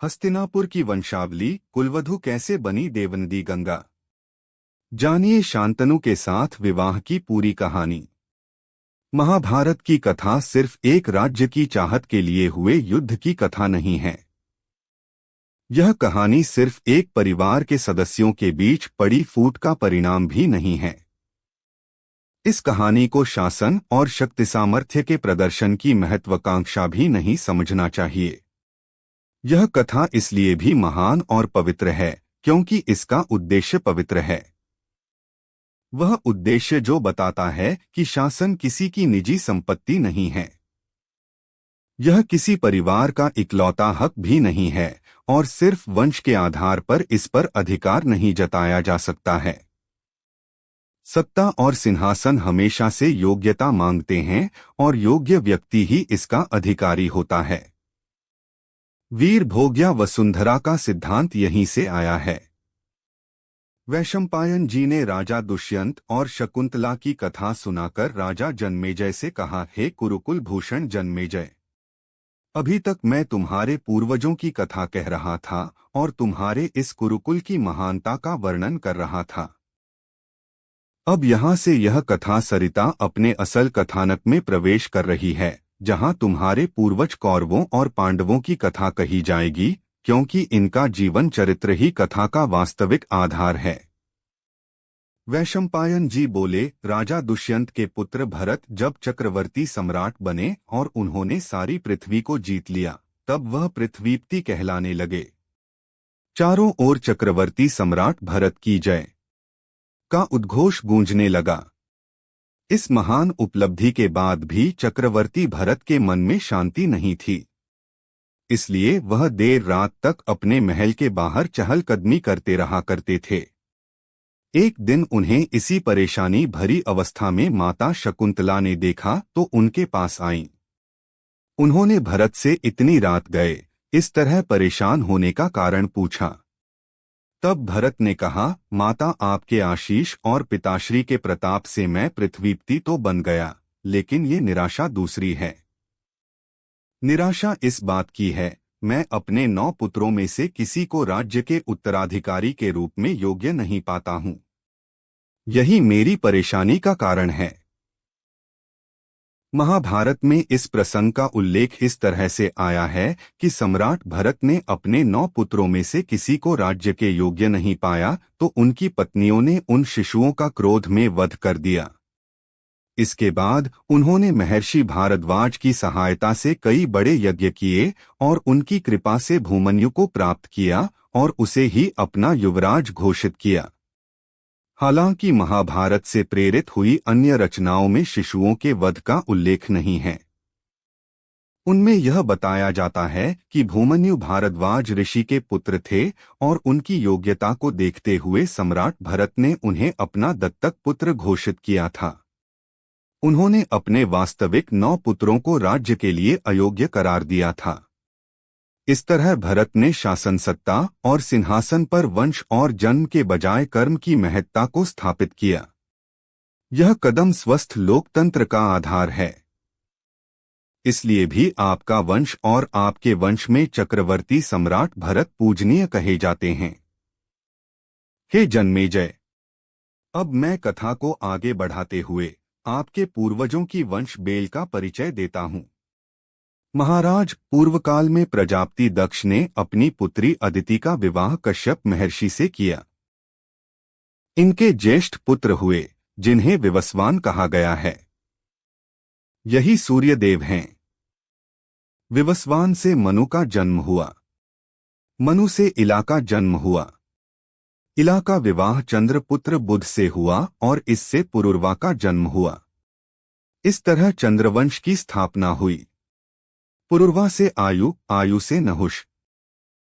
हस्तिनापुर की वंशावली, कुलवधू कैसे बनी देवनदी गंगा। जानिए शांतनु के साथ विवाह की पूरी कहानी। महाभारत की कथा सिर्फ एक राज्य की चाहत के लिए हुए युद्ध की कथा नहीं है। यह कहानी सिर्फ एक परिवार के सदस्यों के बीच पड़ी फूट का परिणाम भी नहीं है। इस कहानी को शासन और शक्ति सामर्थ्य के प्रदर्शन की महत्वाकांक्षा भी नहीं समझना चाहिए। यह कथा इसलिए भी महान और पवित्र है क्योंकि इसका उद्देश्य पवित्र है। वह उद्देश्य जो बताता है कि शासन किसी की निजी संपत्ति नहीं है। यह किसी परिवार का इकलौता हक भी नहीं है और सिर्फ वंश के आधार पर इस पर अधिकार नहीं जताया जा सकता है। सत्ता और सिंहासन हमेशा से योग्यता मांगते हैं और योग्य व्यक्ति ही इसका अधिकारी होता है। वीर भोग्या वसुंधरा का सिद्धांत यहीं से आया है। वैशंपायन जी ने राजा दुष्यंत और शकुंतला की कथा सुनाकर राजा जन्मेजय से कहा, हे कुरुकुल भूषण जन्मेजय, अभी तक मैं तुम्हारे पूर्वजों की कथा कह रहा था और तुम्हारे इस कुरुकुल की महानता का वर्णन कर रहा था। अब यहाँ से यह कथा सरिता अपने असल कथानक में प्रवेश कर रही है, जहाँ तुम्हारे पूर्वज कौरवों और पांडवों की कथा कही जाएगी, क्योंकि इनका जीवन चरित्र ही कथा का वास्तविक आधार है। वैशंपायन जी बोले, राजा दुष्यंत के पुत्र भरत जब चक्रवर्ती सम्राट बने और उन्होंने सारी पृथ्वी को जीत लिया, तब वह पृथ्वीपति कहलाने लगे। चारों ओर चक्रवर्ती सम्राट भरत की जय का उद्घोष गूंजने लगा। इस महान उपलब्धि के बाद भी चक्रवर्ती भरत के मन में शांति नहीं थी, इसलिए वह देर रात तक अपने महल के बाहर चहलकदमी करते रहा करते थे। एक दिन उन्हें इसी परेशानी भरी अवस्था में माता शकुंतला ने देखा तो उनके पास आईं। उन्होंने भरत से इतनी रात गए इस तरह परेशान होने का कारण पूछा। तब भरत ने कहा, माता, आपके आशीष और पिताश्री के प्रताप से मैं पृथ्वीपति तो बन गया, लेकिन ये निराशा दूसरी है। निराशा इस बात की है, मैं अपने 9 पुत्रों में से किसी को राज्य के उत्तराधिकारी के रूप में योग्य नहीं पाता हूँ। यही मेरी परेशानी का कारण है। महाभारत में इस प्रसंग का उल्लेख इस तरह से आया है कि सम्राट भरत ने अपने 9 पुत्रों में से किसी को राज्य के योग्य नहीं पाया तो उनकी पत्नियों ने उन शिशुओं का क्रोध में वध कर दिया। इसके बाद उन्होंने महर्षि भारद्वाज की सहायता से कई बड़े यज्ञ किए और उनकी कृपा से भूमन्यु को प्राप्त किया और उसे ही अपना युवराज घोषित किया। हालांकि महाभारत से प्रेरित हुई अन्य रचनाओं में शिशुओं के वध का उल्लेख नहीं है। उनमें यह बताया जाता है कि भूमन्यु भारद्वाज ऋषि के पुत्र थे और उनकी योग्यता को देखते हुए सम्राट भरत ने उन्हें अपना दत्तक पुत्र घोषित किया था। उन्होंने अपने वास्तविक 9 पुत्रों को राज्य के लिए अयोग्य करार दिया था। इस तरह भरत ने शासन सत्ता और सिंहासन पर वंश और जन्म के बजाय कर्म की महत्ता को स्थापित किया। यह कदम स्वस्थ लोकतंत्र का आधार है। इसलिए भी आपका वंश और आपके वंश में चक्रवर्ती सम्राट भरत पूजनीय कहे जाते हैं। हे जन्मेजय, अब मैं कथा को आगे बढ़ाते हुए आपके पूर्वजों की वंश बेल का परिचय देता हूँ। महाराज, पूर्वकाल में प्रजापति दक्ष ने अपनी पुत्री अदिति का विवाह कश्यप महर्षि से किया। इनके ज्येष्ठ पुत्र हुए जिन्हें विवस्वान कहा गया है। यही सूर्यदेव हैं। विवस्वान से मनु का जन्म हुआ। मनु से इला का जन्म हुआ। इला का विवाह चंद्रपुत्र बुध से हुआ और इससे पुरुरवा का जन्म हुआ। इस तरह चंद्रवंश की स्थापना हुई। पुरुरवा से आयु, आयु से नहुष,